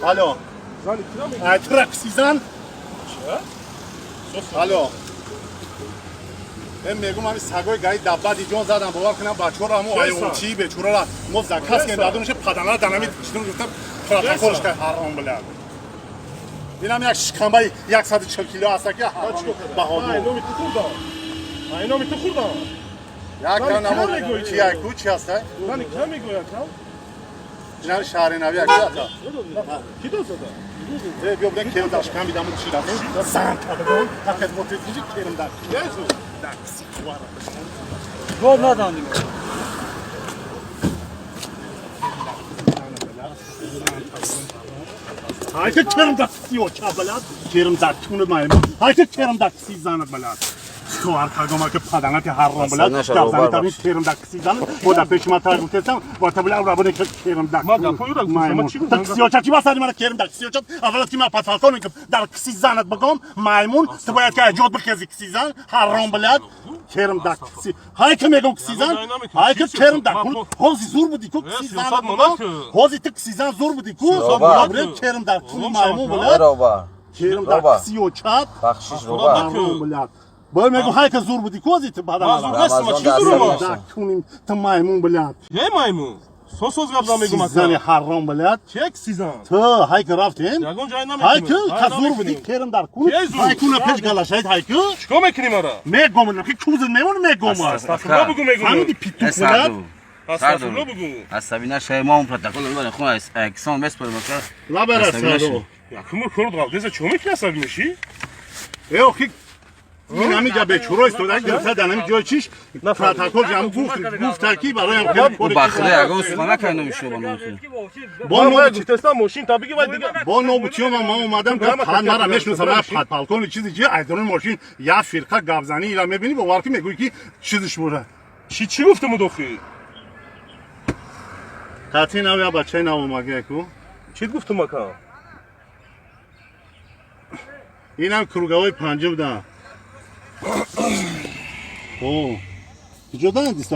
الو زن کیا میگی؟ ترکسی زن الو میگم همین سگای گاهی دبا دیجون زدم باور کنم بچه‌ها رو همون آیوتی به چورا را مزکاس که دادونش پدنا دنمی چتون گفتم پروتکلش که حرام بلد اینم یک شکمبای 140 کیلو است که بهادر اینو میتو خوردم اینو میتو خوردم یک نمو چی یک کوچ هست زن کیا میگوید کیا؟ جناب شهر نوی یک تا کی دو زده؟ بیا بودن کرم داشت کم بیدم چی داشت زن کردم حقیقت موتیزی کرم داشت گل ندانیم هایت کرم داشتی و چه بلد کرم داشتونه مایم هایت کرم داشتی زند بلد خواهر کردم که پدنه که هر رام بلد دفتری تابی کرم داشتی زند بود پیش ما تاج گفتم با تبل او رابطه که کرم داشت مایم تاکسی چی واسه من کرم داشتی اول از کی ما پاتال کنیم که در کسی زند بگم مایمون تو باید که اجازه بخیزی کسی زن هر رام بلد کرم داشتی های که میگم کسی زن های که کرم داشتی هوزی زور بودی کو کسی زن هوزی تو کسی زن زور بودی کو برای کرم داشتی مایمون بلد کرم داشتی و چات بخشش رو بلد باید میگم های که زور بودی کو زیت بعد ما زور نیستم چی زور ما؟ کنیم تو مایمون بلد یه مایمون سوسوز قبلا میگم زن حرام بلد چک سیزن تو های که رفتیم یگون جای های که نمیکنیم زور بودی کرم در کون های کنه پیش گلاشید های که چیکار میکنیم آره؟ میگم که کوز میمون میگم استغفرالله بگو میگم فهمیدی پیتو بلد استغفرالله بگو عصبی شاید ما اون پروتکل رو ببریم خونه اکسان بس پر بکن لا برسه یکمون کورد قلقیزه چه میکنی عصبی میشی؟ ای خی این همیجا به چورا استودن گرفته دنمی جای چیش پروتکل جمع گفت کی برای هم خیلی او بخله اگه اون نکنه میشه با ما چی تستا ماشین تا بگی باید دیگه با نوبتیو من اومدم که پن مرا میشناسم من پالکون چیزی چی ایدون ماشین یا فرقه گابزنی اینا میبینی با وارکی میگویی که چیزش بوده چی گفته مدافعی؟ قطعی نویا بچه نو مگه کو چی گفته مکان؟ اینم کروگاوی پنجم ده او جدا دیست